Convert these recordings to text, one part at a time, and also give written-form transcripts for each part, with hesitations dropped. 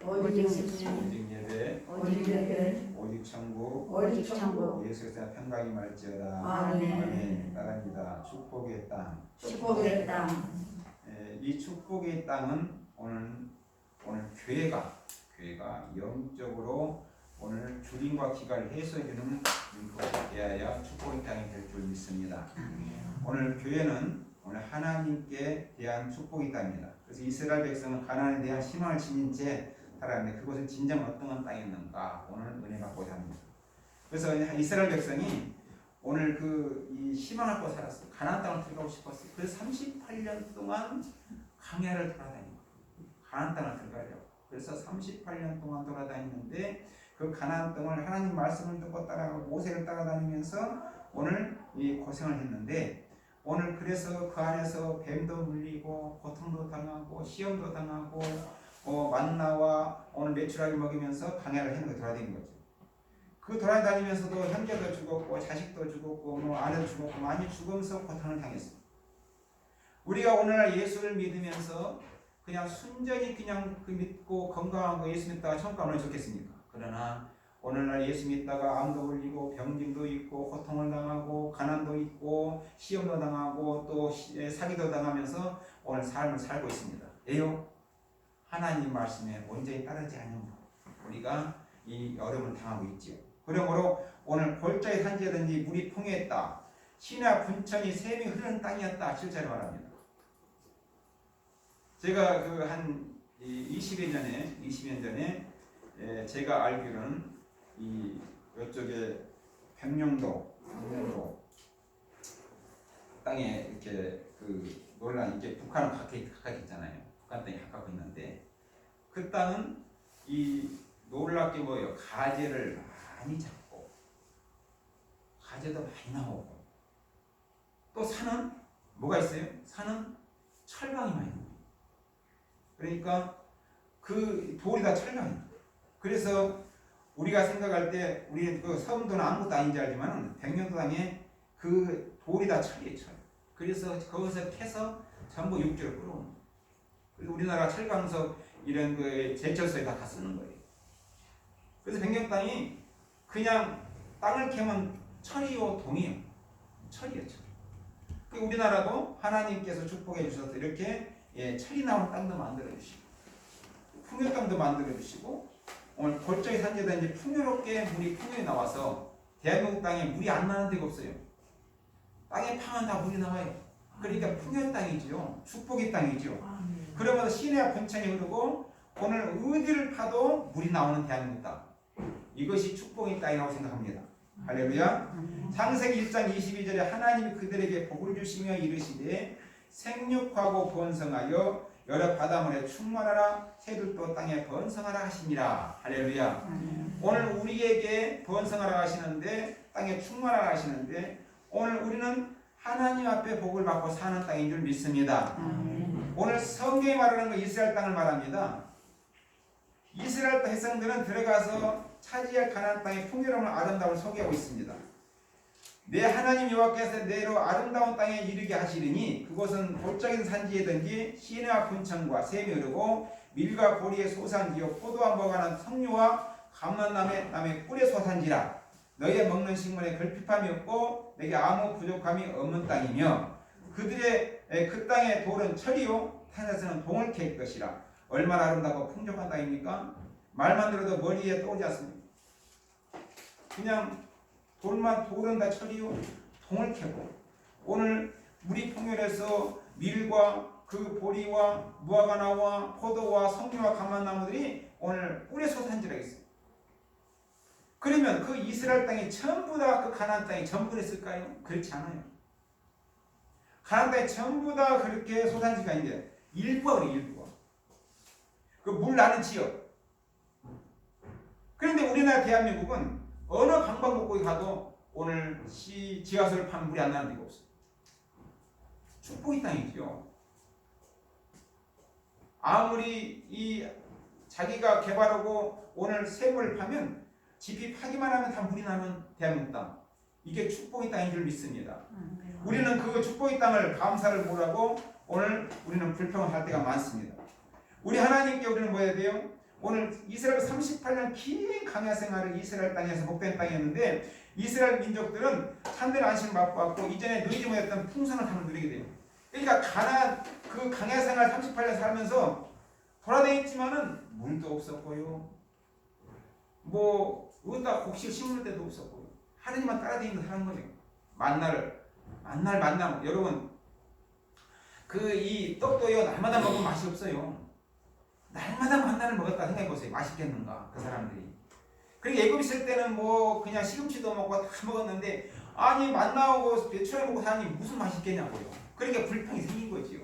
오직 집중, 오직 예배, 오직 예배, 오직 천국, 오직 천국. 예수 그리스도의 평강이 말지어다. 아멘. 따라합니다. 축복의 땅. 축복의 땅. 이 축복의 땅은 오늘 교회가 영적으로 오늘 주림과 기가를 해소해주는 림프가 되어야 축복의 땅이 될 줄 믿습니다. 오늘 교회는 오늘 하나님께 대한 축복의 땅입니다. 그래서 이스라엘 백성은 가나안에 대한 희망을 지닌 채 살았는데 그곳은 진정 어떤 땅이었는가 오늘 은혜 받고자 합니다. 그래서 이스라엘 백성이 오늘 이 희망을 갖고 살았어요. 가나안 땅을 들어가고 싶었어요. 그래서 38년 동안 광야를 돌아다니고 가나안 땅을 들어가려고. 그래서 38년 동안 돌아다니는데 그 가나안 땅을 하나님 말씀을 듣고 따라가고 모세를 따라다니면서 오늘 이 고생을 했는데 오늘 그래서 그 안에서 뱀도 물리고 고통도 당하고 시험도 당하고 만나와 오늘 메추라기 먹이면서 광야를 했는 거 돌아다닌 거죠. 그 돌아다니면서도 형제도 죽었고 자식도 죽었고 아내도 죽었고 많이 죽으면서 고통을 당했어요. 우리가 오늘날 예수를 믿으면서 그냥 순전히 그냥 믿고 건강한 거 예수 믿다가 천국 가면 좋겠습니까? 그러나 오늘날 예수 믿다가 암도 걸리고 병증도 있고 고통을 당하고 가난도 있고 시험도 당하고 또 사기도 당하면서 오늘 삶을 살고 있습니다. 왜요? 하나님 말씀에 온전히 따르지 않는 우리가 이 어려움을 당하고 있지요. 그러므로 오늘 골짜기 산지라든지 물이 풍요했다. 시내와 분천이 샘이 흐르는 땅이었다. 실제로 말합니다. 제가 한 20년 전에 제가 알기로는 이쪽에 백령도 땅에 이렇게 논란 이게 북한은 가까이 있잖아요. 북한 땅이 가깝고 있는데 그 땅은 놀랍게 뭐예요? 가재를 많이 잡고 가재도 많이 나오고 또 산은 뭐가 있어요? 산은 철강이 많이 나와요. 그러니까 그 돌이 다 철강이에요. 그래서 우리가 생각할 때 우리 서음도는 아무것도 아닌지 알지만 백령도 땅에 그 돌이 다 철이에요. 철. 그래서 거기서 캐서 전부 육지로 끌어오는 거예요. 그리고 우리나라 철강석 이런 제철소에 다 쓰는 거예요. 그래서 백령 땅이 그냥 땅을 캐면 철이요 동이요. 철이에요. 철. 우리나라도 하나님께서 축복해 주셔서 이렇게 철이 나오는 땅도 만들어 주시고 풍요 땅도 만들어 주시고 오늘 골짜기 산지에다 풍요롭게 물이 풍요에 나와서 대한민국 땅에 물이 안 나는 데가 없어요. 땅에 파면 다 물이 나와요. 그러니까 풍요 땅이지요. 축복의 땅이지요. 그러면서 시내와 분천이 흐르고 오늘 어디를 파도 물이 나오는 대한민국 땅. 이것이 축복의 땅이라고 생각합니다. 할렐루야. 창세기 1장 22절에 하나님이 그들에게 복을 주시며 이르시되 생육하고 번성하여 여러 바닷물에 충만하라 새들도 땅에 번성하라 하시니라. 할렐루야. 오늘 우리에게 번성하라 하시는데 땅에 충만하라 하시는데 오늘 우리는 하나님 앞에 복을 받고 사는 땅인 줄 믿습니다. 오늘 성경이 말하는 거 이스라엘 땅을 말합니다. 이스라엘 백성들은 들어가서 차지할 가나안 땅의 풍요로운 아름다움을 소개하고 있습니다. 내 하나님 여호와께서 내로 아름다운 땅에 이르게 하시리니 그곳은 골짜기 산지이든지 시내와 분천과 샘이 흐르고 밀과 보리의 소산지요 포도와 먹어가는 석류와 감람나무의 꿀의 소산지라. 너희의 먹는 식물에 결핍함이 없고 내게 아무 부족함이 없는 땅이며 그들의 그 땅의 돌은 철이요 산에서는 동을 캘 것이라. 얼마나 아름답고 풍족한 땅입니까? 말만 들어도 머리에 떠오르지 않습니까? 그냥 돌은 다 철이요 동을 캐고 오늘 물이 풍요해서 밀과 그 보리와 무화과나무와 포도와 석류와 감람나무들이 오늘 꿀의 소산지라고 있어요. 그러면 그 이스라엘 땅이 전부 다 그 가나안 땅이 전부 그랬을까요? 그렇지 않아요. 가나안 땅이 전부 다 그렇게 소산지가 있는데 일부가 그래요. 일부가 그 물 나는 지역. 그런데 우리나라 대한민국은 어느 방방곡곡에 가도 오늘 지하수를 파면 물이 안 나는 데가 없어요. 축복의 땅이죠. 아무리 자기가 개발하고 오늘 샘을 파면 깊이 파기만 하면 다 물이 나는 대한민국 땅. 이게 축복의 땅인 줄 믿습니다. 우리는 그 축복의 땅을 감사를 못하고 오늘 우리는 불평을 할 때가 많습니다. 우리 하나님께 우리는 뭐 해야 돼요? 오늘 이스라엘 38년 긴 광야 생활을 이스라엘 땅에서 복된 땅에 했는데 이스라엘 민족들은 참된 안식을 맛보았고 이전에 누리지 못했던 풍성한 삶을 누리게 돼요. 그러니까 가나안 그 광야 생활 38년 살면서 돌아다녔지만은 물도 없었고요. 뭐 어디다 곡식 심을 데도 없었고요. 하나님만 따라다니면서 사는 거예요. 만날 여러분 그 이 떡도요 날마다 먹으면 맛이 없어요. 날마다 만나를 먹었다 생각해 보세요. 맛있겠는가 그 사람들이. 그리고 애굽 있을 때는 뭐 그냥 시금치도 먹고 다 먹었는데 아니 만나고 배추를 먹고 사니 무슨 맛이 있겠냐고요. 그러니까 불평이 생긴 거지요.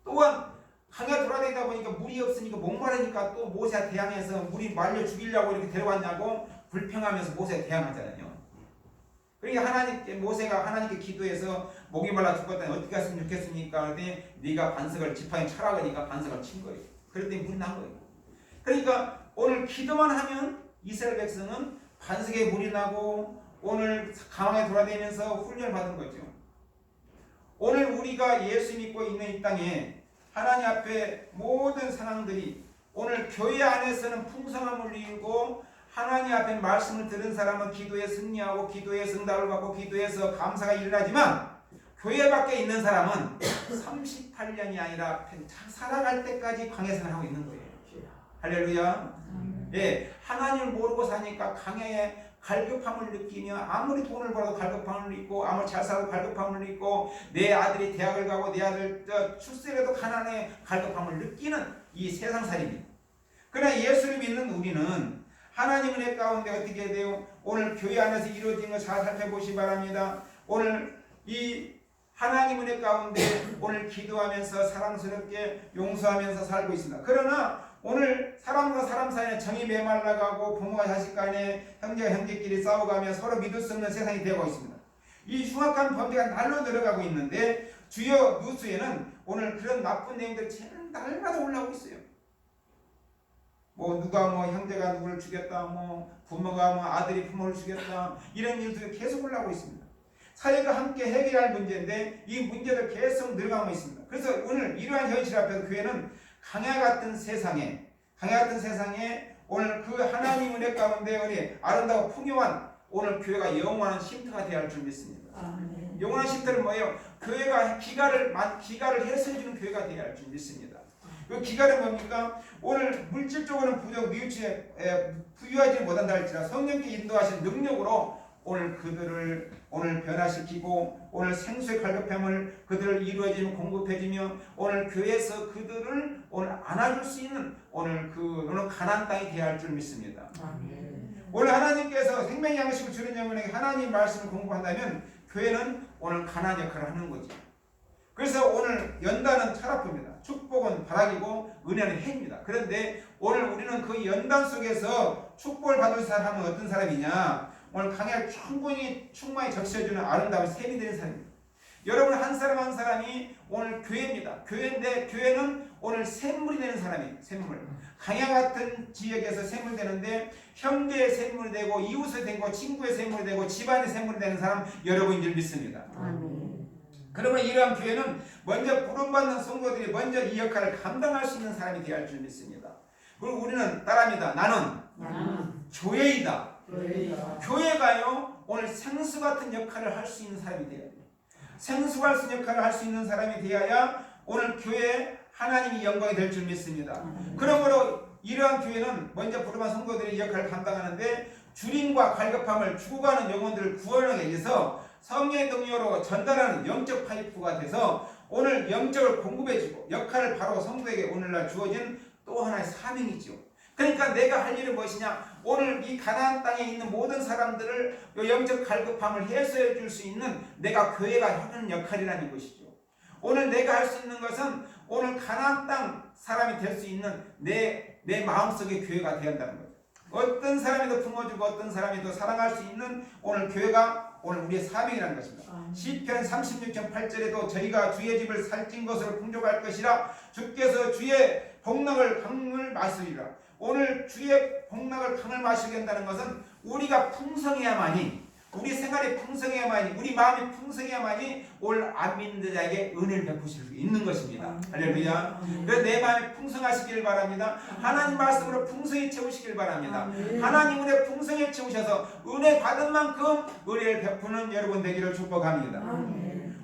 또한 강야 돌아다니다 보니까 물이 없으니까 목마르니까 또 모세 대항해서 물이 말려 죽이려고 이렇게 데려왔냐고 불평하면서 모세 대항하잖아요. 그러니까 모세가 하나님께 기도해서 목이 말라 죽었다니 어떻게 했으면 좋겠습니까? 그랬더니 네가 반석을 지팡이 쳐라 그러니까 반석을 친 거예요. 그랬더니 물이 난 거예요. 그러니까 오늘 기도만 하면 이스라엘 백성은 반석에 물이 나고 오늘 강황에 돌아다니면서 훈련을 받은 거죠. 오늘 우리가 예수 믿고 있는 이 땅에 하나님 앞에 모든 상황들이 오늘 교회 안에서는 풍성함을 누리고 하나님 앞에 말씀을 들은 사람은 기도에 승리하고 기도에 응답을 받고 기도에서 감사가 일어나지만 교회 밖에 있는 사람은 38년이 아니라 살아갈 때까지 광야생활을 하고 있는 거예요. 할렐루야. 예, 하나님을 모르고 사니까 광야에 갈급함을 느끼며 아무리 돈을 벌어도 갈급함을 느끼고 아무리 잘 살아도 갈급함을 느끼고 내 아들이 대학을 가고 내 아들 출세라도 가난해 갈급함을 느끼는 이 세상살이입니다. 그러나 예수를 믿는 우리는 하나님 은혜 가운데 어떻게 돼요? 오늘 교회 안에서 이루어진 거 잘 살펴보시기 바랍니다. 오늘 이 하나님 은혜 가운데 오늘 기도하면서 사랑스럽게 용서하면서 살고 있습니다. 그러나 오늘 사람과 사람 사이에 정이 메말라가고 부모와 자식 간에 형제와 형제끼리 싸워가며 서로 믿을 수 없는 세상이 되고 있습니다. 이 흉악한 범죄가 날로 늘어가고 있는데 주요 뉴스에는 오늘 그런 나쁜 내용들이 날마다 올라오고 있어요. 뭐 누가 뭐 형제가 누구를 죽였다, 뭐 부모가 뭐 아들이 부모를 죽였다, 이런 일들이 계속 올라오고 있습니다. 사회가 함께 해결할 문제인데 이 문제들 계속 늘어가고 있습니다. 그래서 오늘 이러한 현실 앞에서 교회는 강야 같은 세상에 오늘 그 하나님 은혜 가운데 우리 아름다운 풍요한 오늘 교회가 영원한 쉼터가 되어야 할 줄 믿습니다. 아멘. 영원한 쉼터는 뭐예요? 교회가 기가를 해소해주는 교회가 되어야 할 줄 믿습니다. 그 기가는 뭡니까? 오늘 물질적으로는 부족, 부유하지 못한다 할지라 성령께 인도하신 능력으로 오늘 그들을 오늘 변화시키고 오늘 생수의 갈급함을 그들을 이루어지며 공급해주며 오늘 교회에서 그들을 오늘 안아줄 수 있는 오늘 가나안 땅이 되어야 할 줄 믿습니다. 아멘. 오늘 하나님께서 생명 양식을 주는 영혼에게 하나님 말씀을 공부한다면 교회는 오늘 가나안 역할을 하는 거죠. 그래서 오늘 연단은 차라프입니다. 축복은 바락이고 은혜는 해입니다. 그런데 오늘 우리는 그 연단 속에서 축복을 받을 사람은 어떤 사람이냐? 오늘 강야를 충만히 적셔주는 아름다운 샘이 되는 사람입니다. 여러분 한 사람 한 사람이 오늘 교회입니다. 교회인데 교회는 오늘 샘물이 되는 사람이에요. 샘물. 강야 같은 지역에서 샘물 되는데 형제의 샘물이 되고 이웃의 되고 친구의 샘물이 되고 집안의 샘물이 되는 사람 여러분인 줄 믿습니다. 아멘. 그러면 이러한 교회는 먼저 부름받는 성도들이 먼저 이 역할을 감당할 수 있는 사람이 되어야 할 줄 믿습니다. 그리고 우리는 따라합니다. 나는 교회이다. 교회가요 오늘 생수 같은 역할을 할 수 있는 사람이 되어야 돼요. 생수 같은 역할을 할 수 있는 사람이 되어야 오늘 교회 하나님이 영광이 될 줄 믿습니다. 그러므로 이러한 교회는 먼저 부름한 성도들이 이 역할을 감당하는데 주림과 갈급함을 죽어가는 영혼들을 구원하기 위해서 성령의 능력으로 전달하는 영적 파이프가 돼서 오늘 영적을 공급해주고 역할을 바로 성도에게 오늘날 주어진 또 하나의 사명이죠. 그러니까 내가 할 일은 무엇이냐? 오늘 이 가나안 땅에 있는 모든 사람들을 영적 갈급함을 해소해 줄 수 있는 내가 교회가 하는 역할이라는 것이죠. 오늘 내가 할 수 있는 것은 오늘 가나안 땅 사람이 될 수 있는 내 마음속의 교회가 되어야 한다는 거죠. 어떤 사람이도 품어주고 어떤 사람이도 사랑할 수 있는 오늘 교회가 오늘 우리의 사명이라는 것입니다. 시편 36편 8절에도 저희가 주의 집을 살찐 것으로 풍족할 것이라 주께서 주의 복락을 강을 마시리라. 오늘 주의 복락을 강을 마시게 한다는 것은 우리가 풍성해야만이 우리 생활이 풍성해야만이, 우리 마음이 풍성해야만이 오늘 안 믿는 자에게 은혜를 베푸실 수 있는 것입니다. 할렐루야. 그래서 내 마음이 풍성하시길 바랍니다. 하나님 말씀으로 풍성히 채우시길 바랍니다. 하나님 은혜 풍성히 채우셔서 은혜 받은 만큼 은혜를 베푸는 여러분 되기를 축복합니다.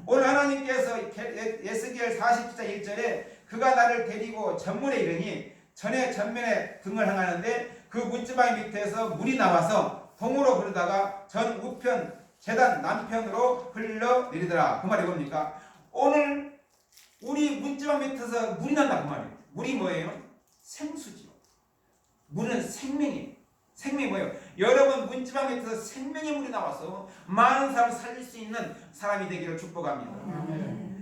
오늘 하나님께서 에스겔 40장 1절에 그가 나를 데리고 전문에 이르니 전면에 등을 향하는데 그 문지방 밑에서 물이 나와서 동으로 흐르다가 전 우편 제단 남편으로 흘러내리더라. 그 말이 뭡니까? 오늘 우리 문지방 밑에서 물이 난다 그 말이에요. 물이 뭐예요? 생수지요. 물은 생명이에요. 생명이 뭐예요? 여러분 문지방 밑에서 생명의 물이 나와서 많은 사람을 살릴 수 있는 사람이 되기를 축복합니다.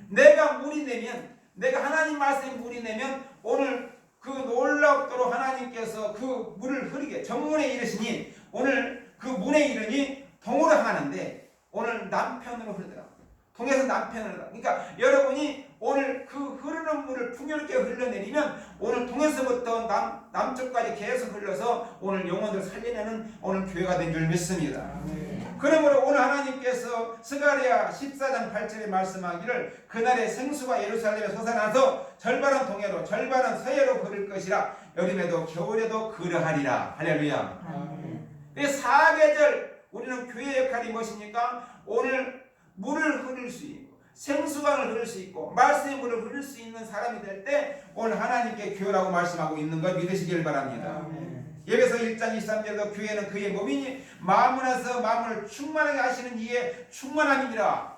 내가 물이 되면, 내가 하나님 말씀에 물이 되면 오늘 그 놀랍도록 하나님께서 그 물을 흐르게 전문에 이르시니 오늘 그 문에 이르니 동으로 향하는데 오늘 남편으로 흐르더라. 동에서 남편으로 흐르더라. 그러니까 여러분이 오늘 그 흐르는 물을 풍요롭게 흘러내리면 오늘 동에서부터 남쪽까지 계속 흘러서 오늘 영혼들을 살려내는 오늘 교회가 된 줄 믿습니다. 그러므로 오늘 하나님께서 스가랴 14장 8절에 말씀하기를 그날의 생수가 예루살렘에 솟아나서 절반은 동해로 절반은 서해로 흐를 것이라 여름에도 겨울에도 그러하리라. 할렐루야. 이 사계절 우리는 교회의 역할이 무엇입니까? 오늘 물을 흐를 수 있고 생수강을 흐를 수 있고 말씀의 물을 흐를 수 있는 사람이 될 때 오늘 하나님께 교회라고 말씀하고 있는 걸 믿으시길 바랍니다. 예배서 1장 23절에도 교회는 그의 몸이니 마음을 안에서 마음을 충만하게 하시는 이의 충만함이니라.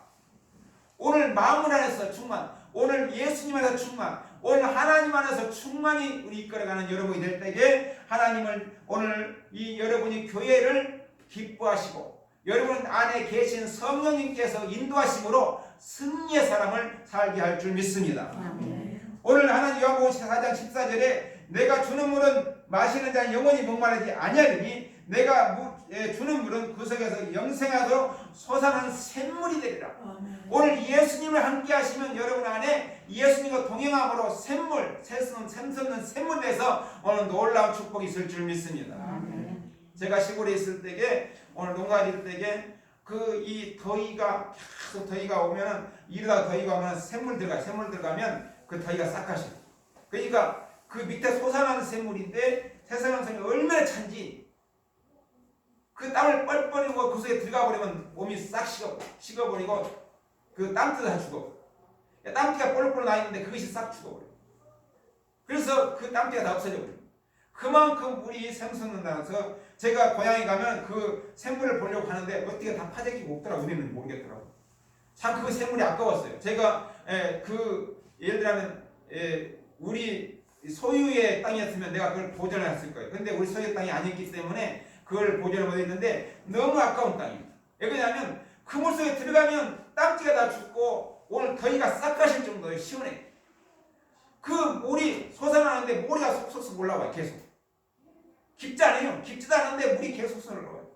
오늘 마음을 안에서 충만, 오늘 예수님 안에서 충만, 오늘 하나님 안에서 충만히 우리 이끌어가는 여러분이 될 때에 하나님을 오늘 이 여러분이 교회를 기뻐하시고 여러분 안에 계신 성령님께서 인도하심으로 승리의 사람을 살게 할 줄 믿습니다. 오늘 하나님 요한복음 4장 14절에 내가 주는 물은 마시는 자는 영원히 목마르지 아니하리니 내가 주는 물은 그 속에서 영생하도록 솟아나는 샘물이 되리라. 오늘 예수님을 함께 하시면 여러분 안에 예수님과 동행함으로 샘물, 샘솟는 샘물이 돼서 오늘 놀라운 축복이 있을 줄 믿습니다. 제가 시골에 있을 때에 오늘 농가일 때에 그 이 더위가 계속 더위가 오면은 이러다 더위가 오면 샘물 들어가면 그 더위가 싹 가셔. 그러니까 그 밑에 솟아나는 샘물인데 세상의 성이 얼마나 찬지 그 땀을 뻘뻘 흘리고 그 속에 들어가 버리면 몸이 싹 식어버리고 그 땀띠도 다 죽어. 땀띠가 뻘뻘 나 있는데 그것이 싹 죽어버려. 그래서 그 땀띠가 다 없어져 버려. 그만큼 물이 샘솟는다고 해서 제가 고향에 가면 그 샘물을 보려고 하는데 어떻게 다 파재기가 없더라고. 우리는 모르겠더라고. 참 그 샘물이 아까웠어요. 제가 예를 들면 우리 소유의 땅이었으면 내가 그걸 보존을 했을 거예요. 근데 우리 소유의 땅이 아니었기 때문에 그걸 보존을 못했는데 너무 아까운 땅이에요. 왜 그러냐면 그 물속에 들어가면 땀띠가 다 죽고 오늘 더위가 싹 가실 정도로 시원해. 그 물이 솟아나는데 모래가 속속속 올라와요. 계속. 깊지 않아요. 깊지도 않은데 물이 계속 올라와요.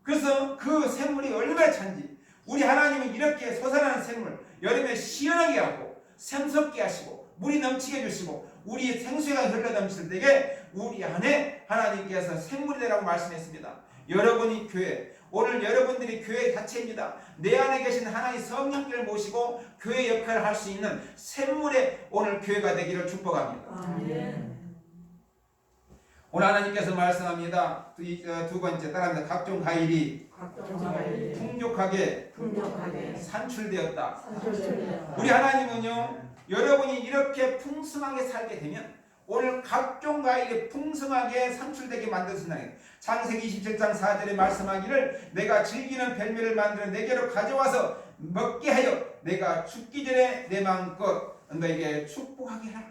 그래서 그 샘물이 얼마나 찬지 우리 하나님은 이렇게 솟아나는 샘물 여름에 시원하게 하고 샘솟게 하시고 물이 넘치게 해주시고 우리 생수가 흘러넘칠 때에 우리 안에 하나님께서 샘물이 되라고 말씀했습니다. 여러분이 교회, 오늘 여러분들이 교회 자체입니다. 내 안에 계신 하나님 성령님을 모시고 교회 역할을 할 수 있는 샘물의 오늘 교회가 되기를 축복합니다. 오늘 하나님께서 말씀합니다. 두 번째 따라합니다. 각종 과일이 풍족하게 산출되었다. 우리 하나님은요, 여러분이 이렇게 풍성하게 살게 되면 오늘 각종 과일이 풍성하게 산출되게 만드신다는 창세기 27장 4절에 말씀하기를 내가 즐기는 별미를 만들어 내게로 가져와서 먹게 하여 내가 죽기 전에 내 마음껏 너에게 축복하게 하라.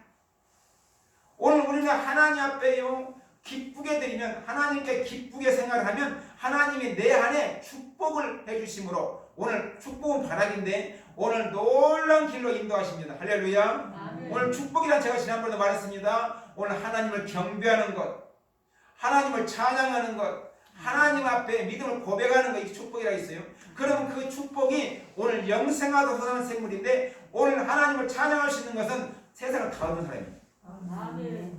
오늘 우리는 하나님 앞에요 기쁘게 드리면 하나님께 기쁘게 생활하면 하나님이 내 안에 축복을 해주심으로 오늘 축복은 바락인데 오늘 놀라운 길로 인도하십니다. 할렐루야. 아멘. 오늘 축복이란 제가 지난번에 말했습니다. 오늘 하나님을 경배하는 것, 하나님을 찬양하는 것, 하나님 앞에 믿음을 고백하는 것, 이 축복이라 있어요. 그러면 그 축복이 오늘 영생하도 솟아나는 생물인데 오늘 하나님을 찬양할 수 있는 것은 세상을 다 얻는 사람입니다. 아멘.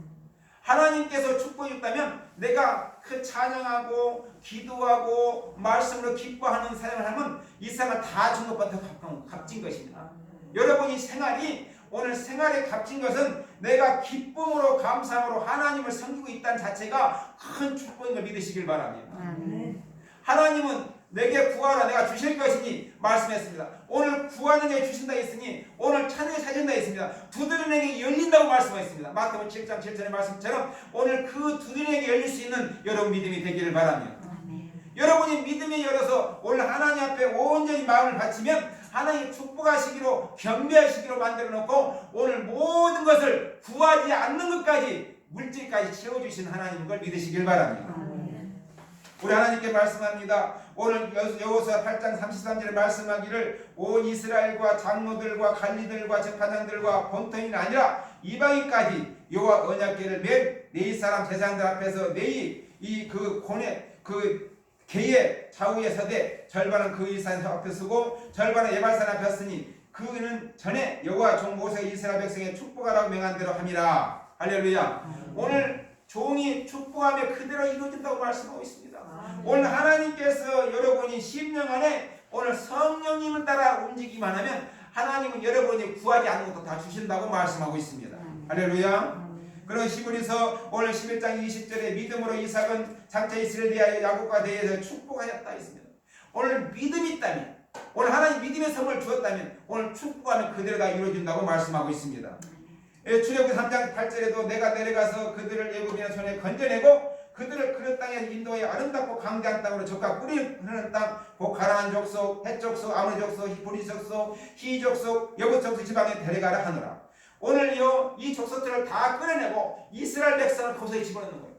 하나님께서 축복해 줬다면 내가 그 찬양하고 기도하고 말씀으로 기뻐하는 사역을 하면 이 생활 다 준 것보다 값진 것입니다. 여러분이 생활이 오늘 생활에 값진 것은 내가 기쁨으로 감사함으로 하나님을 섬기고 있다는 자체가 큰 축복인 걸 믿으시길 바랍니다. 하나님은 내게 구하라 내가 주실 것이니 말씀했습니다. 오늘 구하는 게 주신다 했으니 오늘 찾는 게 찾은다 했습니다. 두드리는 게 열린다고 말씀했습니다. 마태복음 7장 7절의 말씀처럼 오늘 그 두드리는 게 열릴 수 있는 여러분 믿음이 되기를 바랍니다. 여러분이 믿음이 열어서 오늘 하나님 앞에 온전히 마음을 바치면 하나님 축복하시기로 경배하시기로 만들어 놓고 오늘 모든 것을 구하지 않는 것까지 물질까지 채워주신 하나님인 걸 믿으시길 바랍니다. 우리 하나님께 말씀합니다. 오늘 여호수아 8장 33절에 말씀하기를 온 이스라엘과 장로들과 관리들과 재판장들과 본토인이 아니라 이방인까지 여호와 언약궤를 맨 네 사람 제사장들 앞에서 네이 이그 고뇌 그 개의 좌우에 서되 절반은 그 이산 앞에 서고 절반은 예발산 앞에 섰으니 그는 전에 여호와 종 모세가 이스라엘 백성에 축복하라고 명한 대로 함이라. 할렐루야. 오늘 종이 축복하며 그대로 이루어진다고 말씀하고 있습니다. 오늘 하나님께서 여러분이 10년 안에 오늘 성령님을 따라 움직이기만 하면 하나님은 여러분이 구하지 않는 것도 다 주신다고 말씀하고 있습니다. 할렐루야. 그런 히브리서 오늘 11장 20절에 믿음으로 이삭은 장차 이스라엘 대하여 야곱과 대해서 축복하였다 했습니다. 오늘 믿음이 있다면 오늘 하나님 믿음의 선물을 주었다면 오늘 축복하면 그대로 다 이루어진다고 말씀하고 있습니다. 출애굽기 3장 8절에도 내가 내려가서 그들을 애굽인의 손에 건져내고 그들을 그 땅에 인도하여 아름답고 강대한 땅으로 적과 꿀이 흐르는 땅 곧 가나안 족속, 헷 족속, 아모리 족속, 히브리 족속, 히 족속, 여부 족속 지방에 데려가라 하노라. 오늘요 이 족속들을 다 끌어내고 이스라엘 백성을 거기서 집어넣는 거예요.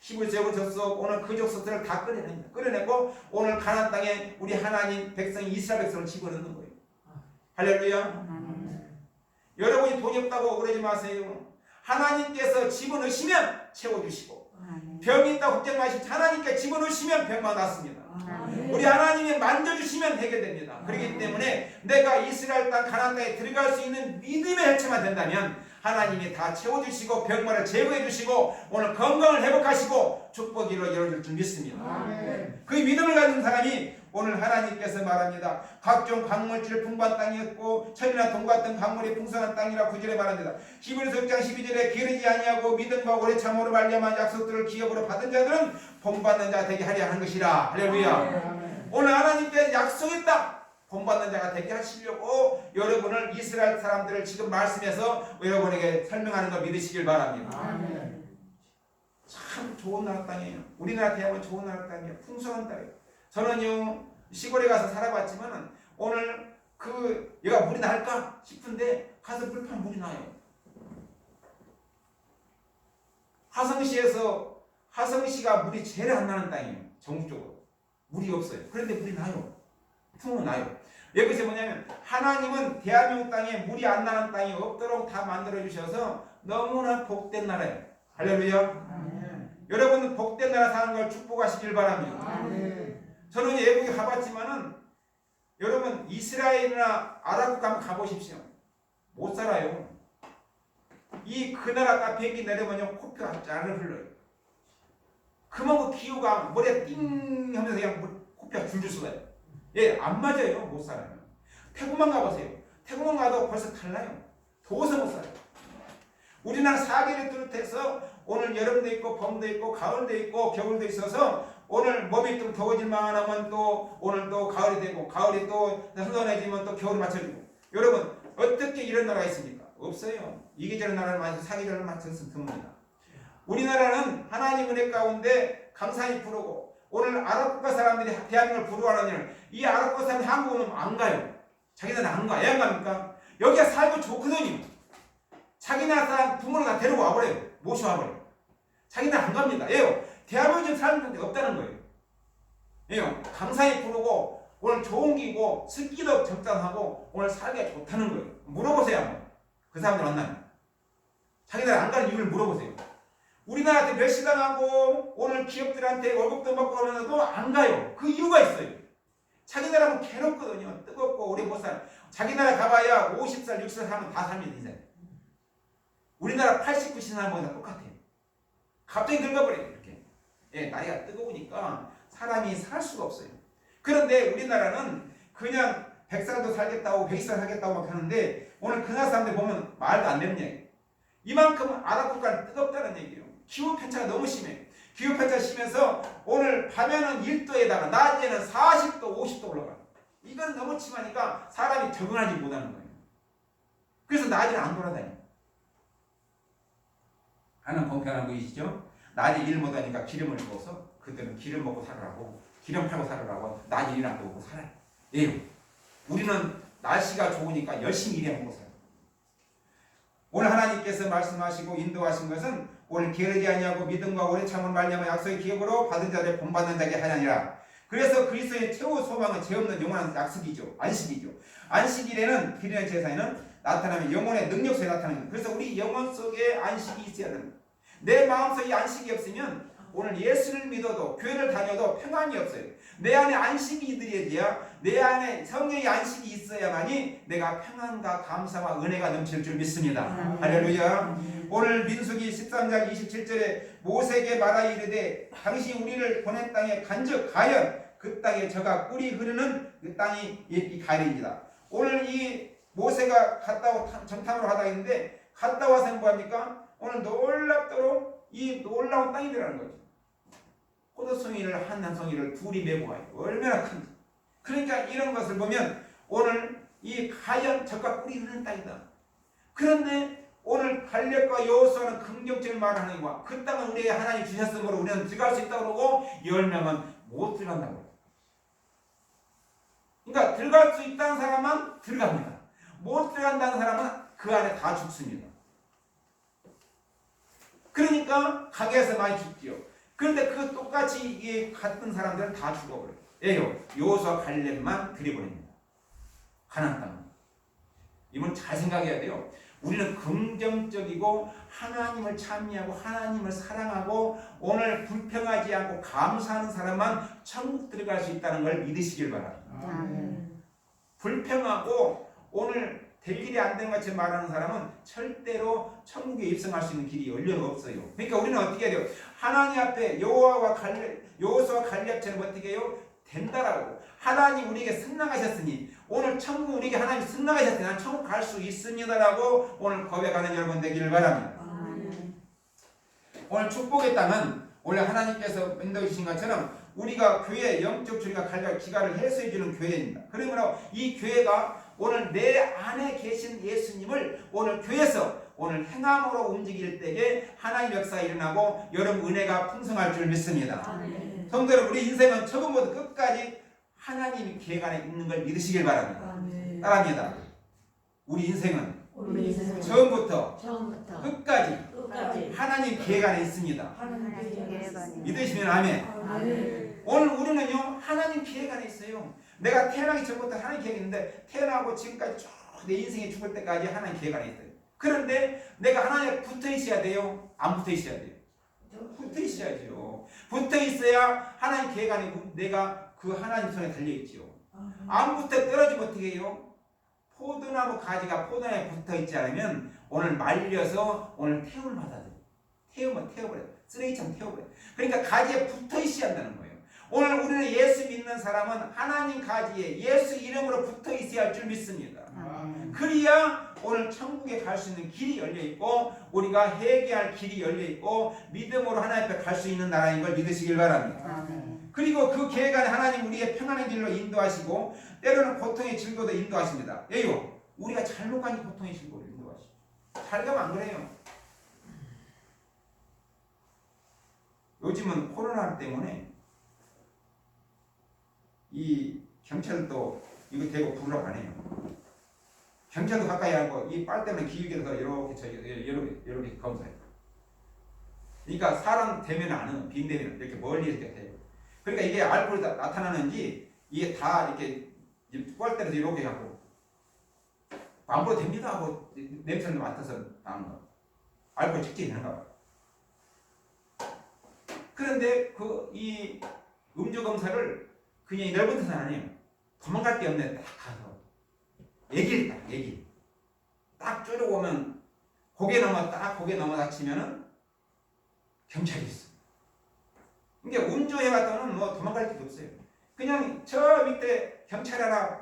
히브리 족속 오늘 그 족속들을 다 끌어내고 오늘 가나안 땅에 우리 하나님 백성 이스라엘 백성을 집어넣는 거예요. 할렐루야. 여러분이 돈이 없다고 억울하지 마세요. 하나님께서 집어넣으시면 채워주시고 병이 있다고 걱정 마시고 하나님께 집어넣으시면 병만 낫습니다. 우리 하나님이 만져주시면 해결됩니다. 그렇기 때문에 내가 이스라엘 땅 가나안 땅에 들어갈 수 있는 믿음의 해체만 된다면 하나님이 다 채워주시고 병만을 제거해주시고 오늘 건강을 회복하시고 축복이 이루어질 줄 믿습니다. 그 믿음을 가진 사람이 오늘 하나님께서 말합니다. 각종 광물질 풍부한 땅이었고 철이나 동 같은 광물이 풍성한 땅이라 9절에 말합니다. 히브리서 6장 12절에 게으르지 아니하고 믿음과 오래 참으로 말미암아 약속들을 기업으로 받은 자들은 본받는 자 되게 하려 하는 것이라. 할렐루야. 오늘 하나님께서 약속했다. 본받는 자가 되게 하시려고 여러분을 이스라엘 사람들을 지금 말씀해서 여러분에게 설명하는 걸 믿으시길 바랍니다. 참 좋은 나라 땅이에요. 우리나라 대한민국 좋은 나라 땅이에요. 풍성한 땅이에요. 저는요 시골에 가서 살아봤지만 오늘 얘가 물이 날까 싶은데 가서 물판 물이 나요. 하성시가 물이 제일 안 나는 땅이에요. 전국적으로 물이 없어요. 그런데 물이 나요. 풍은 나요. 여기서 뭐냐면 하나님은 대한민국 땅에 물이 안 나는 땅이 없도록 다 만들어 주셔서 너무나 복된 나라예요. 할렐루야. 여러분 복된 나라 사는 걸 축복하시길 바랍니다. 저는 외국에 가봤지만은 여러분 이스라엘이나 아랍국 한번 가보십시오. 못 살아요. 그 나라 비행기 내려보면 코피가 잘 흘러요. 그만큼 기후가 머리에 띵 하면서 그냥 코피가 줄줄 쏟아요. 예, 안 맞아요. 못 살아요. 태국만 가보세요. 태국만 가도 벌써 달라요. 더워서 못 살아요. 우리나라 사계를 뚜렷해서 오늘 여름도 있고 봄도 있고 가을도 있고 겨울도 있어서 오늘 몸이 좀 더워질만 하면 또 오늘 또 가을이 되고 가을이 또 선선해지면 또 겨울이 맞춰지고 여러분 어떻게 이런 나라가 있습니까? 없어요. 이계절 나라를 맞춰서 사계절을 맞춰서 듭니다. 우리나라는 하나님 은혜 가운데 강산이 부르고 오늘 아랍국가 사람들이 대한민국을 부러워하는 일, 이 아랍국가 사람들이 한국은 안 가요. 자기들은 안 가. 왜 안 갑니까? 여기가 살고 좋거든요. 자기 나라 사람 부모를 다 데리고 와버려요. 모셔와버려요. 자기는 안 갑니다. 왜요? 대한민국에 사람들이 없다는 거예요. 왜요? 강산이 부르고 오늘 좋은 기고 습기도 적당하고 오늘 살기가 좋다는 거예요. 물어보세요. 그 사람들 만나면. 자기들 안 가는 이유를 물어보세요. 우리나라한테 멸시당하고 오늘 기업들한테 월급도 먹고 하면서도 안 가요. 그 이유가 있어요. 자기 나라는 괴롭거든요. 뜨겁고 오래 못 살아요. 자기 나라 가봐야 50살, 60살 하면 다 삽니다. 이제. 우리나라 89 신사람보다 똑같아요. 갑자기 늙어버려요. 이렇게. 예, 나이가 뜨거우니까 사람이 살 수가 없어요. 그런데 우리나라는 그냥 100살도 살겠다고 120살 살겠다고 막 하는데 오늘 그 나라 사람들 보면 말도 안 되는 얘기예요. 이만큼 아랍 국가는 뜨겁다는 얘기예요. 기후 편차가 너무 심해요. 기후 편차 심해서 오늘 밤에는 1도에다가 낮에는 40도, 50도 올라가요. 이건 너무 심하니까 사람이 적응하지 못하는 거예요. 그래서 낮에는 안 돌아다녀요. 하는 공평한 보이시죠? 낮에 일 못하니까 기름을 부어서 그때는 기름 먹고 살으라고 기름 팔고 살으라고 낮에 일 안 먹고 살아요. 예. 우리는 날씨가 좋으니까 열심히 일해 먹고 살아요. 오늘 하나님께서 말씀하시고 인도하신 것은 오늘 게으르지 아니하고 믿음과 오래 참을 말미암아 약속의 기업으로 받은 자를 본받는 자에게 하냐니라. 그래서 그리스도의 최후 소망은 죄 없는 영원한 약속이죠. 안식이죠. 안식일에는 드리는 제사에는 나타나면 영혼의 능력 속에 나타나는 거예요. 그래서 우리 영혼 속에 안식이 있어야 됩니다. 내 마음속에 안식이 없으면 오늘 예수를 믿어도 교회를 다녀도 평안이 없어요. 내 안에 안식이 있어야 내 안에 성령의 안식이 있어야만이 내가 평안과 감사와 은혜가 넘칠 줄 믿습니다. 할렐루야. 오늘 민수기 13장 27절에 모세에게 말하 이르되 당신이 우리를 보낸 땅에 간즉 가연 그 땅에 저가 꿀이 흐르는 그 땅이 이 가리니라. 오늘 이 모세가 갔다 정탐으로 가다 있는데 갔다 와서 뭐합니까? 오늘 놀랍도록 이 놀라운 땅이 되라는 거죠. 포도송이를 한 송이를 둘이 메고 와요. 얼마나 큰지. 그러니까 이런 것을 보면 오늘 이 가연 적과 꿀이 흐르는 땅이다. 그런데 오늘 갈렙과 여호수아는 긍정적인 말을 하는 거야. 그 땅은 우리에게 하나님 주셨으므로 우리는 들어갈 수 있다고 그러고 10명은 못 들어간다고. 그러니까 들어갈 수 있다는 사람은 들어갑니다. 못 들어간다는 사람은 그 안에 다 죽습니다. 그러니까 가게에서 많이 죽지요. 그런데 그 똑같이 같은 사람들은 다 죽어버려요. 예요. 여호수아 갈렙만 들여보냅니다. 가나안 땅. 이건 잘 생각해야 돼요. 우리는 긍정적이고 하나님을 찬미하고 하나님을 사랑하고 오늘 불평하지 않고 감사하는 사람만 천국 들어갈 수 있다는 걸 믿으시길 바랍니다. 불평하고 오늘 될 일이 안 된 것처럼 말하는 사람은 절대로 천국에 입성할 수 있는 길이 열려 없어요. 그러니까 우리는 어떻게 해야 돼요? 하나님 앞에 여호수아 갈렙처럼 어떻게 해요? 된다라고. 하나님 우리에게 승낙하셨으니 오늘 천국 우리에게 하나님 승낙하셨으니 난 천국 갈 수 있습니다라고 오늘 고백하는 여러분 되기를 바랍니다. 오늘 축복의 땅은 원래 하나님께서 인도해 주신 것처럼 우리가 교회 영적 주리가 갈갈 기가를 해소해 주는 교회입니다. 그러므로 이 교회가 오늘 내 안에 계신 예수님을 오늘 교회에서 오늘 행함으로 움직일 때에 하나님 역사가 일어나고 여러분 은혜가 풍성할 줄 믿습니다. 성도 여러분, 우리 인생은 처음부터 끝까지 하나님이 계획 안에 있는 걸 믿으시길 바랍니다. 따라합니다. 우리 인생은 처음부터 끝까지 하나님 계획 안에 있습니다. 믿으시면 아멘. 오늘 우리는요 하나님 계획 안에 있어요. 내가 태어나기 전부터 하나님 계획이 있는데 태어나고 지금까지 쭉 내 인생이 죽을 때까지 하나님 계획 안에 있어요. 그런데 내가 하나님에 붙어 있어야 돼요? 안 붙어 있어야 돼요? 붙어 있어야죠. 붙어 있어야 하나님 계획 안에 내가 그 하나님 손에 달려 있지요. 안 붙어 떨어지면 어떻게 해요? 포도나무 가지가 포도나무에 붙어 있지 않으면 오늘 말려서 오늘 태움을 받아들여. 태우면 태워버려. 쓰레기처럼 태워버려. 그러니까 가지에 붙어 있어야 한다는 거예요. 오늘 우리는 예수 믿는 사람은 하나님 가지에 예수 이름으로 붙어 있어야 할 줄 믿습니다. 그래야 오늘 천국에 갈 수 있는 길이 열려있고 우리가 회개할 길이 열려있고 믿음으로 하나님 앞에 갈 수 있는 나라인 걸 믿으시길 바랍니다. 그리고 그 계획 안에 하나님 우리의 평안의 길로 인도하시고 때로는 고통의 즐거도 인도하십니다. 예요. 우리가 잘못 가니 고통의 즐거를 인도하시고 잘 가면 안 그래요. 요즘은 코로나 때문에 이 경찰도 이거 대고 부르라고 안 해요. 경찰도 가까이 하고 이 빨 때문에 기울여서 이렇게 검사해요. 그러니까 사람 대면 안 해요. 빈대면 이렇게 멀리 이렇게 돼요. 그러니까 이게 알코올이 나타나는지 이게 다 이렇게 빨대로 이렇게 하고 안보로 됩니다 하고 냄새를 맡아서 나는 거. 알코올 측정이 되는가 봐요. 그런데 이 음주 검사를 그냥 넓은 데서 안 해요. 도망갈 데 없네. 딱 가서 얘기 딱 쪼르고 오면 고개 넘어다 치면은 경찰이 있어. 이게 운전해갔다는 뭐 도망갈 데도 없어요. 그냥 저 밑에 경찰 하나,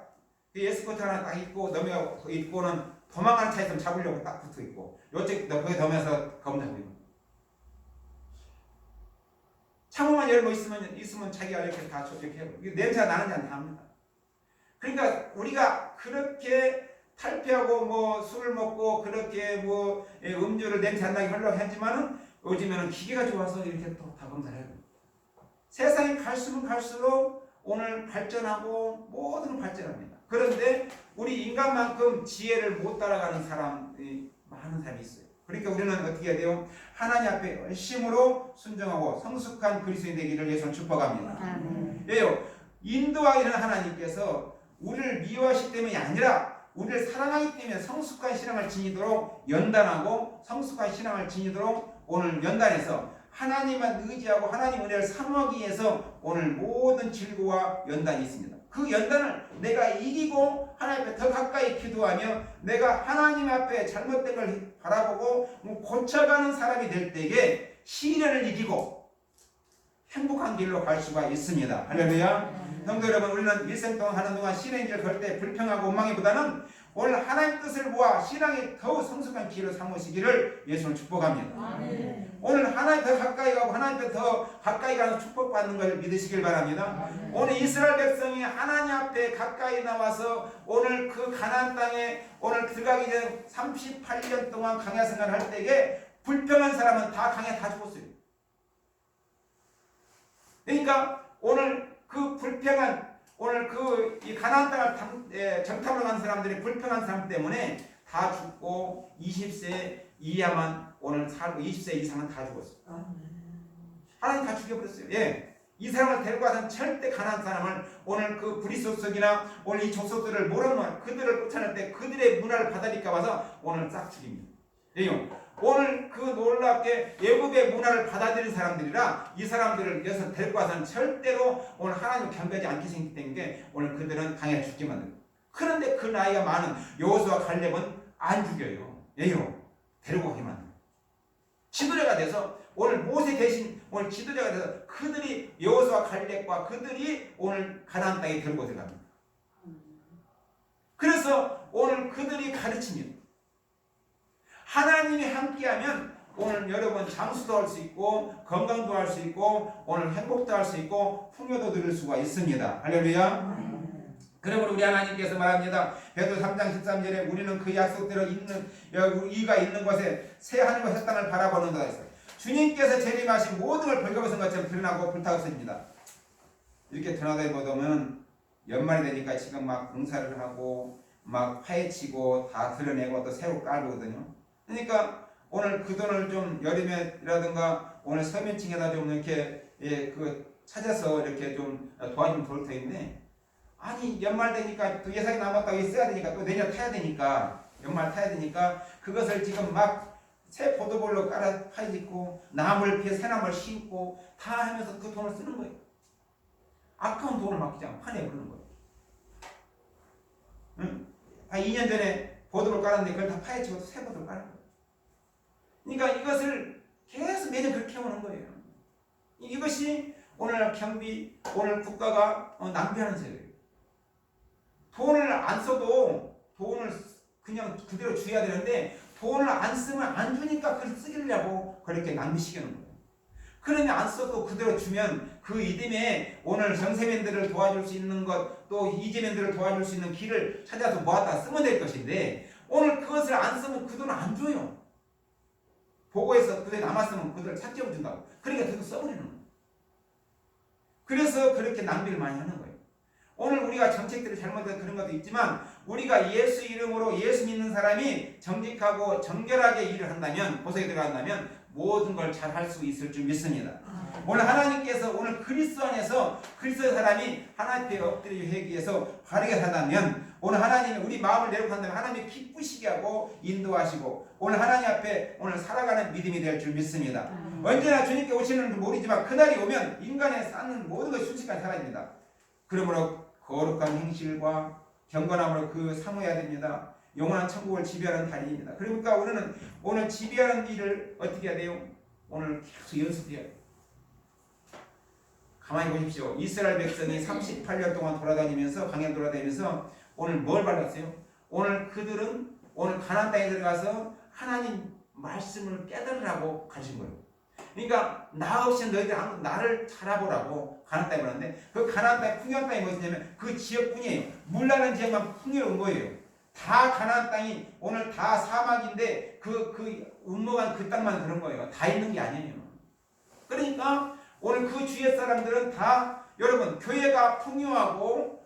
그 에스코트 하나 딱 있고 있고는 도망가는 차 있으면 잡으려고 딱 붙어 있고, 요쪽 거기 넘어서 검사하고 있는. 창호만 열고 있으면 자기가 이렇게 다 이렇게 하고, 냄새가 나는지 안 납니다. 그러니까 우리가 그렇게 탈피하고 뭐 술을 먹고 그렇게 뭐 음주를 냄새 안 나게 하려고 하지만은 요즘에는 기계가 좋아서 이렇게 또 다 검사를 해요. 세상이 갈수록 오늘 발전하고 모든 발전합니다. 그런데 우리 인간만큼 지혜를 못 따라가는 사람이 많은 사람이 있어요. 그러니까 우리는 어떻게 해야 돼요? 하나님 앞에 열심으로 순종하고 성숙한 그리스도인 되기를 예수는 축복합니다. 왜요? 인도하기는 하나님께서 우리를 미워하시기 때문이 아니라 우리를 사랑하기 때문에 성숙한 신앙을 지니도록 연단하고, 성숙한 신앙을 지니도록 오늘 연단해서 하나님만 의지하고 하나님 은혜를 사모하기 위해서 오늘 모든 질고와 연단이 있습니다. 그 연단을 내가 이기고 하나님 앞에 더 가까이 기도하며 내가 하나님 앞에 잘못된 걸 바라보고 고쳐가는 사람이 될 때에 시련을 이기고 행복한 길로 갈 수가 있습니다. 할렐루야. 성도 여러분, 우리는 일생 동안 하는 동안 시련의 길을 걸 때 불평하고 원망보다는 오늘 하나님 뜻을 모아 신앙이 더욱 성숙한 길을 삼으시기를 예수를 축복합니다. 오늘 하나님 더 가까이 가고 하나님 더 가까이 가는 축복받는 걸 믿으시길 바랍니다. 오늘 이스라엘 백성이 하나님 앞에 가까이 나와서 오늘 그 가나안 땅에 오늘 들어가기 전 38년 동안 광야 생활을 할 때에 불평한 사람은 다 광야에 다 죽었어요. 그러니까 오늘 그 불평한 오늘 이 가나안 땅을 정탐을 간 사람들이 불평한 사람 때문에 다 죽고 20세 이하만 오늘 살고 20세 이상은 다 죽었어요. 하나님 다 죽여버렸어요. 예. 이 사람을 데리고 와서는 절대 가나안 사람을 오늘 그 브리소속이나 오늘 이 족속들을 모르는 그들을 쫓아낼 때 그들의 문화를 받아들일까 봐서 오늘 싹 죽입니다. 왜요? 오늘 그 놀랍게 애국의 문화를 받아들인 사람들이라 이 사람들을 여기서 데리고 와서는 절대로 오늘 하나님을 경배하지 않게 생겼기 때문에 오늘 그들은 강에 죽기만 해요. 그런데 그 나이가 많은 여호수아와 갈렙은 안 죽여요. 왜요? 데리고 가기만 해요. 지도자가 돼서 오늘 모세 대신 오늘 지도자가 돼서 그들이 여호수아와 갈렙과 그들이 오늘 가나안 땅에 데리고 들어갑니다. 그래서 오늘 그들이 가르칩니다. 하나님이 함께하면 오늘 여러분 장수도 할 수 있고 건강도 할 수 있고 오늘 행복도 할 수 있고 풍요도 누릴 수가 있습니다. 할렐루야. 그러므로 우리 하나님께서 말합니다. 베드로 3장 13절에 우리는 그 약속대로 이가 있는 곳에 새 하늘과 새 땅을 바라보는다 했어요. 주님께서 재림하신 모든 걸 벌거벗은 것처럼 드러나고 불타오릅니다. 이렇게 드러나다 보면 연말이 되니까 지금 막 공사를 하고 막 파헤치고 다 드러내고 또 새로 깔거든요. 그러니까 오늘 그 돈을 좀 여름에라든가 오늘 서면층에다 좀 이렇게 찾아서 이렇게 좀 도와주면 좋을 텐데, 아니 연말 되니까 또 예산이 남았다고 써야 되니까 또 내년 타야 되니까 연말 타야 되니까 그것을 지금 막 새 보도볼로 깔아 파헤치고 나물 피해 새나물 심고 다 하면서 그 돈을 쓰는 거예요. 아까운 돈을 막 그냥 파내버리는 거예요. 응? 한 2년 전에 보도볼 깔았는데 그걸 다 파헤치고 새 보도를 깔은 거예요. 그러니까 이것을 계속 매년 그렇게 해오는 거예요. 이것이 오늘 경비, 오늘 국가가 낭비하는 세예요. 돈을 안 써도 돈을 그냥 그대로 줘야 되는데 돈을 안 쓰면 안 주니까 그걸 쓰려고 그렇게 낭비시키는 거예요. 그러면 안 써도 그대로 주면 그 이듬해 오늘 정세면들을 도와줄 수 있는 것, 또 이재면들을 도와줄 수 있는 길을 찾아서 모았다 쓰면 될 것인데 오늘 그것을 안 쓰면 그 돈을 안 줘요. 보고해서 그게 남았으면 그들을 착지해 준다고. 그러니까 그거 써버리는 거예요. 그래서 그렇게 낭비를 많이 하는 거예요. 오늘 우리가 정책들이 잘못해서 그런 것도 있지만 우리가 예수 이름으로 예수 믿는 사람이 정직하고 정결하게 일을 한다면, 보석에 들어간다면 모든 걸 잘 할 수 있을 줄 믿습니다. 오늘 하나님께서 오늘 그리스도 안에서 그리스도의 사람이 하나님 앞에 엎드려 회개하기 위해서 바르게 살다면 오늘 하나님이 우리 마음을 내려고 한다면 하나님이 기쁘시게 하고 인도하시고 오늘 하나님 앞에 오늘 살아가는 믿음이 될 줄 믿습니다. 언제나 주님께 오시는 줄 모르지만 그날이 오면 인간의 쌓는 모든 것이 순식간에 사라집니다. 그러므로 거룩한 행실과 경건함으로 그 사모해야 됩니다. 영원한 천국을 지배하는 달인입니다. 그러니까 우리는 오늘 지배하는 일을 어떻게 해야 돼요? 오늘 계속 연습해야 돼요. 가만히 보십시오. 이스라엘 백성이 38년 동안 돌아다니면서 강연 돌아다니면서 오늘 뭘 받았어요? 오늘 그들은 오늘 가나안 땅에 들어가서 하나님 말씀을 깨달으라고 가르친 거예요. 그러니까 나 없이 너희들 나를 찾아보라고 가나안 땅에 보냈는데 그 가나안 땅의 풍요한 땅이 무엇이냐면 그 지역뿐이에요. 물 나는 지역만 풍요로운 거예요. 다 가나안 땅이 오늘 다 사막인데 그 운모한 그 땅만 그런 거예요. 다 있는 게 아니에요. 그러니까 오늘 그 주위의 사람들은 다 여러분 교회가 풍요하고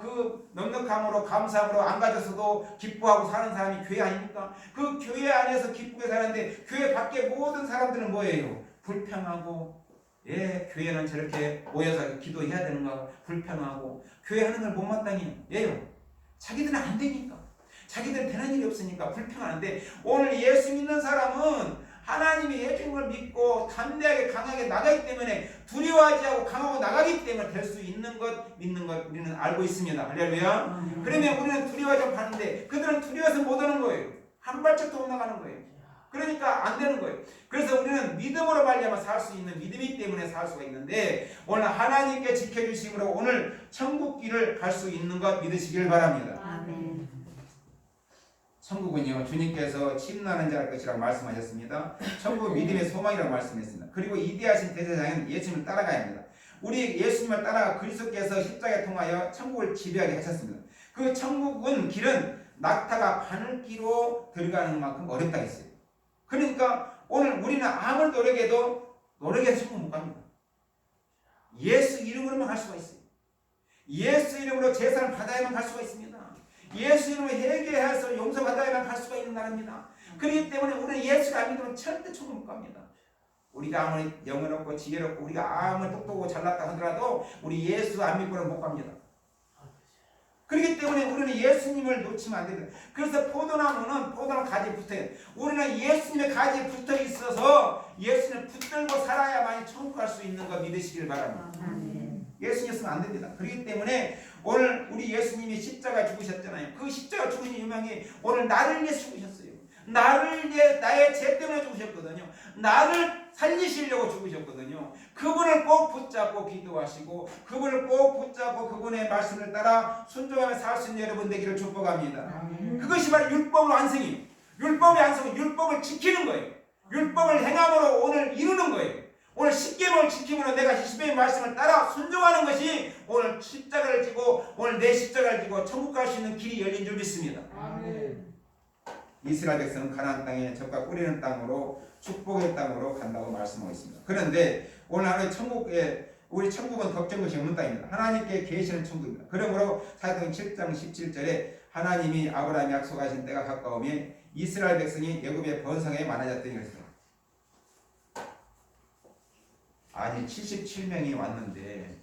그 넉넉함으로 감사함으로 안 가졌어도 기뻐하고 사는 사람이 교회 아닙니까? 그 교회 안에서 기쁘게 사는데 교회 밖에 모든 사람들은 뭐예요? 불평하고 교회는 저렇게 모여서 기도해야 되는가 불평하고 교회 하는 걸 못마땅히 해요. 자기들은 안 되니까 자기들은 되는 일이 없으니까 불평하는데 오늘 예수 믿는 사람은 하나님이 해준 걸 믿고 담대하게 강하게 나가기 때문에 두려워하지 않고 강하고 나가기 때문에 될 수 있는 것 믿는 것 우리는 알고 있습니다. 할렐루야. 그러면 우리는 두려워하지 않고 가는데 그들은 두려워서 못 오는 거예요. 한 발짝도 못 나가는 거예요. 그러니까 안 되는 거예요. 그래서 우리는 믿음으로 말미암아 살 수 있는 믿음이기 때문에 살 수가 있는데 오늘 하나님께 지켜주심으로 오늘 천국길을 갈 수 있는 것 믿으시길 바랍니다. 아멘. 천국은요 주님께서 침나는 자일 것이라고 말씀하셨습니다. 천국은 믿음의 소망이라고 말씀했습니다. 그리고 이대하신 대제사장은 예수님을 따라가야 합니다. 우리 예수님을 따라가 그리스도께서 십자가에 통하여 천국을 지배하게 하셨습니다. 그 천국은 길은 낙타가 바늘기로 들어가는 만큼 어렵다 했어요. 그러니까 오늘 우리는 아무리 노력해도 노력해서 천국 못 갑니다. 예수 이름으로만 갈 수가 있어요. 예수 이름으로 제사를 받아야만 갈 수가 있습니다. 예수 이름으로 회개해서 용서받아야만 갈 수가 있는 나라입니다. 그렇기 때문에 우리는 예수를 안 믿으면 절대 천국 못 갑니다. 우리가 아무리 영어롭고 지혜롭고 우리가 아무리 똑똑하고 잘났다 하더라도 우리 예수 안 믿고는 못 갑니다. 그렇기 때문에 우리는 예수님을 놓치면 안 됩니다. 그래서 포도나무는 포도나무 가지에 붙어요. 우리는 예수님의 가지에 붙어 있어서 예수님을 붙들고 살아야만 천국 갈 수 있는 거 믿으시길 바랍니다. 예수님 없으면 안 됩니다. 그렇기 때문에 오늘 우리 예수님이 십자가 죽으셨잖아요. 그 십자가 죽으신 유명히 오늘 나를 위해 죽으셨어요. 나를 위해 나의 죄 때문에 죽으셨거든요. 나를 살리시려고 죽으셨거든요. 그분을 꼭 붙잡고 기도하시고 그분을 꼭 붙잡고 그분의 말씀을 따라 순종하며 살 수 있는 여러분 되기를 축복합니다. 그것이 바로 율법 완성이에요. 율법의 완성은 율법을 지키는 거예요. 율법을 행함으로 오늘 이루는 거예요. 오늘 십계명을 지킴으로 내가 십계명의 말씀을 따라 순종하는 것이 오늘 십자가를 지고 오늘 내 십자가를 지고 천국 갈 수 있는 길이 열린 줄 믿습니다. 아멘. 이스라엘 백성은 가나안 땅에 젖과 꿀이는 땅으로 축복의 땅으로 간다고 말씀하고 있습니다. 그런데 오늘 하루 천국에 우리 천국은 걱정 것이 없는 땅입니다. 하나님께 계시는 천국입니다. 그러므로 사도행 7장 17절에 하나님이 아브라함이 약속하신 때가 가까우면 이스라엘 백성이 애굽의 번성에 많아졌더니 그랬습니다. 아니 77명이 왔는데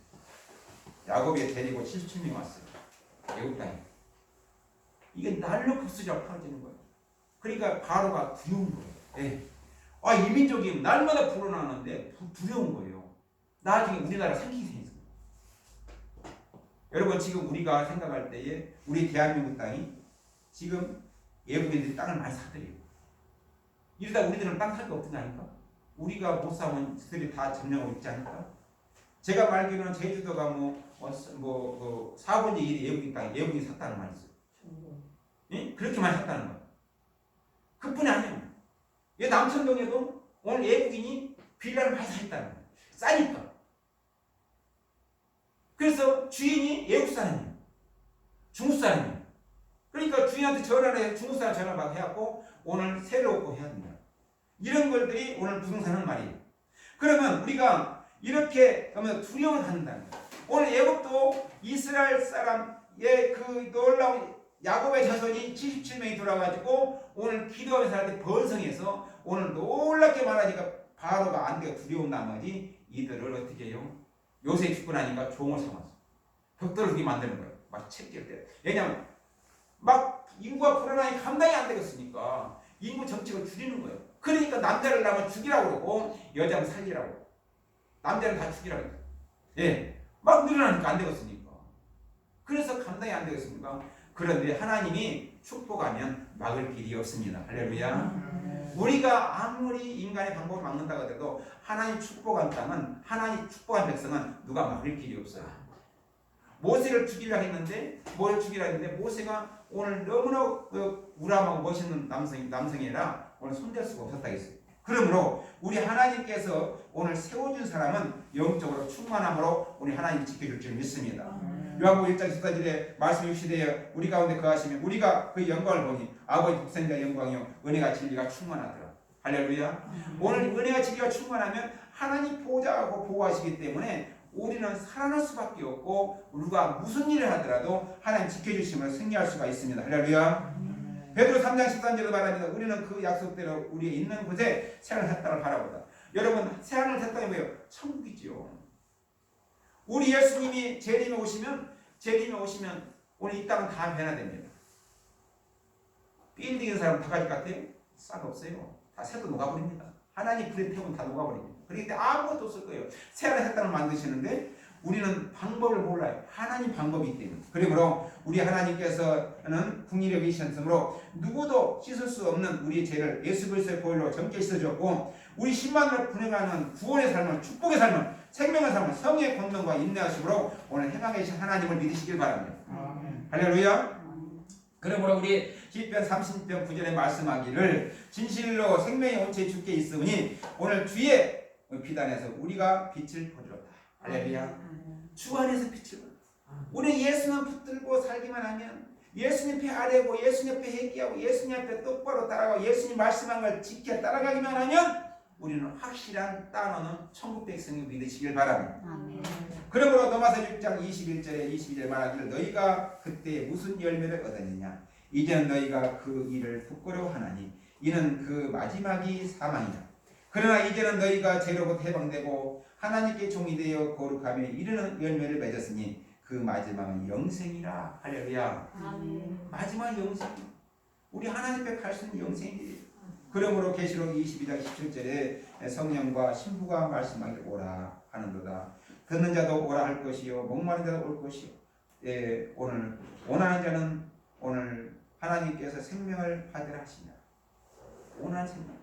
야곱이 데리고 77명이 왔어요. 애굽 땅에. 이게 날로 급수적으로 퍼지는 거예요. 그러니까 바로가 두려운 거예요. 이 민족이 날마다 불어나는데 두려운 거예요. 나중에 우리나라 생기게 생겼어요. 여러분 지금 우리가 생각할 때에 우리 대한민국 땅이 지금 외국인들이 땅을 많이 사들여요. 이러다 우리들은 땅 살 게 없다니까. 우리가 못 사면 그들이 다 점령하고 있지 않을까? 제가 말기로는 제주도가 4분의 1이 외국인 땅이 외국인이 샀다는 말이 있어요. 예? 그렇게 많이 샀다는 거예요. 그뿐이 아니에요. 남천동에도 오늘 외국인이 빌라를 많이 샀다는 거예요. 싸니까. 그래서 주인이 외국 사람이에요. 중국 사람이에요. 그러니까 주인한테 전화를 해서 중국 사람 전화 막 해갖고 오늘 세를 얻고 해야 된다. 이런 것들이 오늘 부동산은 말이에요. 그러면 우리가 이렇게 하면 두려움을 갖는다는 거예요. 오늘 애굽도 이스라엘 사람의 그 놀라운 야곱의 자손이 77명이 돌아가지고 오늘 기도하면서 할 때 번성해서 오늘 놀랍게 말하니까 바로가 안 되고 두려운 나머지 이들을 어떻게 해요? 요새 죽고 나니까 종을 삼았어. 벽돌을 그게 만드는 거예요. 막 채찍을 때. 왜냐하면 막 인구가 불어나니 감당이 안 되겠으니까 인구 정책을 줄이는 거예요. 그러니까 남자를 낳으면 죽이라고 그러고 여자는 살리라고. 남자는 다 죽이라고 해요. 막 늘어나니까 안 되겠으니까. 그래서 감당이 안 되겠습니까? 그런데 하나님이 축복하면 막을 길이 없습니다. 할렐루야. 우리가 아무리 인간의 방법을 막는다고 해도 하나님 축복한 땅은, 하나님 축복한 백성은 누가 막을 길이 없어요. 모세를 죽이려 했는데 모세가 오늘 너무나 우람하고 멋있는 남성이라 오늘 손댈 수가 없었다 했어요. 그러므로 우리 하나님께서 오늘 세워준 사람은 영적으로 충만함으로 우리 하나님이 지켜줄 줄 믿습니다. 요한복음 1장 14절에 말씀 유시되어 우리 가운데 거하시면 우리가 그 영광을 보니 아버지 독생자 영광이요 은혜가 진리가 충만하더라. 할렐루야. 오늘 은혜가 진리가 충만하면 하나님 보호자하고 보호하시기 때문에 우리는 살아날 수밖에 없고 우리가 무슨 일을 하더라도 하나님 지켜주심을 승리할 수가 있습니다. 할렐루야. 베드로 3장 13절에 말합니다. 우리는 그 약속대로 우리의 있는 곳에 새하늘 새 땅을 바라보다. 여러분, 새하늘 새 땅이 뭐예요? 천국이지요. 우리 예수님이 재림에 오시면 오늘 이 땅은 다 변화됩니다. 빌딩인 사람 다 가질 것 같아요? 싹 없어요. 다 새도 녹아버립니다. 하나님 불에 태우면 다 녹아버립니다. 그런데 아무것도 없을 거예요. 새하늘 새 땅을 만드시는데 우리는 방법을 몰라요. 하나님 방법이기 때문에. 그러므로 우리 하나님께서는 궁일에 계셨으므로 누구도 씻을 수 없는 우리의 죄를 예수 그리스도의 보혈로 정죄 씻어줬고 우리 10만을 분행하는 구원의 삶을, 축복의 삶을, 생명의 삶을 성의 권능과 인내하심으로 오늘 해방에 계신 하나님을 믿으시길 바랍니다. 할렐루야. 그러므로 우리 시편 30편 9절에 말씀하기를 진실로 생명의 온체에 주께 있으니 오늘 주의 피단에서 우리가 빛을 보리로다. 할렐루야. 주 안에서 빛을 보리로다. 우리 예수만 붙들고 살기만 하면 예수님 배 아래고 예수님 옆에 회개하고 예수님 앞에 똑바로 따라가고 예수님 말씀한 걸 지켜 따라가기만 하면 우리는 확실한 따놓는 천국 백성이 믿으시길 바랍니다. 그러므로 로마서 6장 21절에 22절에 말하기를 너희가 그때 무슨 열매를 얻었느냐 이제는 너희가 그 일을 부끄러워하나니 이는 그 마지막이 사망이다. 그러나 이제는 너희가 죄로부터 해방되고 하나님께 종이 되어 거룩함에 이르는 열매를 맺었으니 그 마지막은 영생이라. 할렐루야. 마지막 영생. 우리 하나님 앞에 갈 수 있는 영생이에요. 그러므로 계시록 22장 17절에 성령과 신부가 말씀하기를 오라 하는도다. 듣는 자도 오라 할 것이요 목마른 자도 올 것이요. 오늘 원하는 자는 오늘 하나님께서 생명을 받으라 하시냐. 원하는 생명.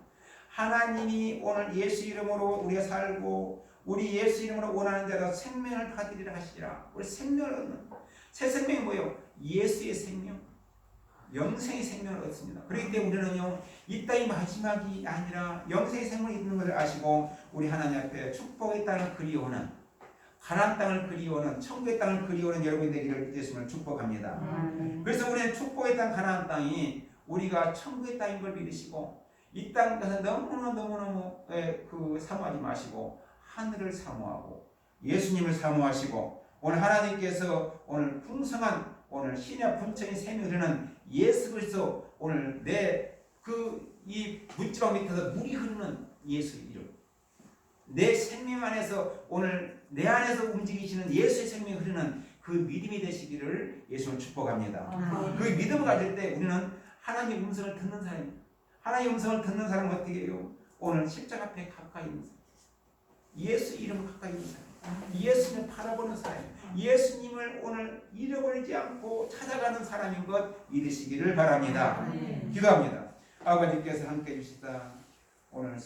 하나님이 오늘 예수 이름으로 우리가 살고 우리 예수 이름으로 원하는 자도 생명을 받으리라 하시라. 우리 생명을 얻는 새 생명이 뭐예요? 예수의 생명, 영생의 생명을 얻습니다. 그렇기 때문에 우리는요 이 땅이 마지막이 아니라 영생의 생명이 있는 것을 아시고 우리 하나님 앞에 축복의 땅을 그리워하는 가나안 땅을 그리워하는 천국의 땅을 그리워하는 여러분이 되기를 예수님을 축복합니다. 그래서 우리는 축복의 땅 가나안 땅이 우리가 천국의 땅인 걸 믿으시고 이 땅에서 너무너무 사모하지 마시고 하늘을 사모하고 예수님을 사모하시고 오늘 하나님께서 오늘 풍성한 오늘 신의 분천이 샘이 흐르는 예수 그리스도 오늘 이 묻지방 밑에서 물이 흐르는 예수 이름 내 생명 안에서 오늘 내 안에서 움직이시는 예수의 생명이 흐르는 그 믿음이 되시기를 예수를 축복합니다. 그 믿음을 가질 때 우리는 하나님의 음성을 듣는 사람입니다. 하나님의 음성을 듣는 사람은 어떻게 해요? 오늘 십자가 앞에 가까이 있는 사람, 예수 이름을 가까이 있는 사람, 예수님을 바라보는 사람, 예수님을 오늘 잃어버리지 않고 찾아가는 사람인 것 믿으시기를 바랍니다. 기도합니다. 아버지께서 함께 해주시다 오늘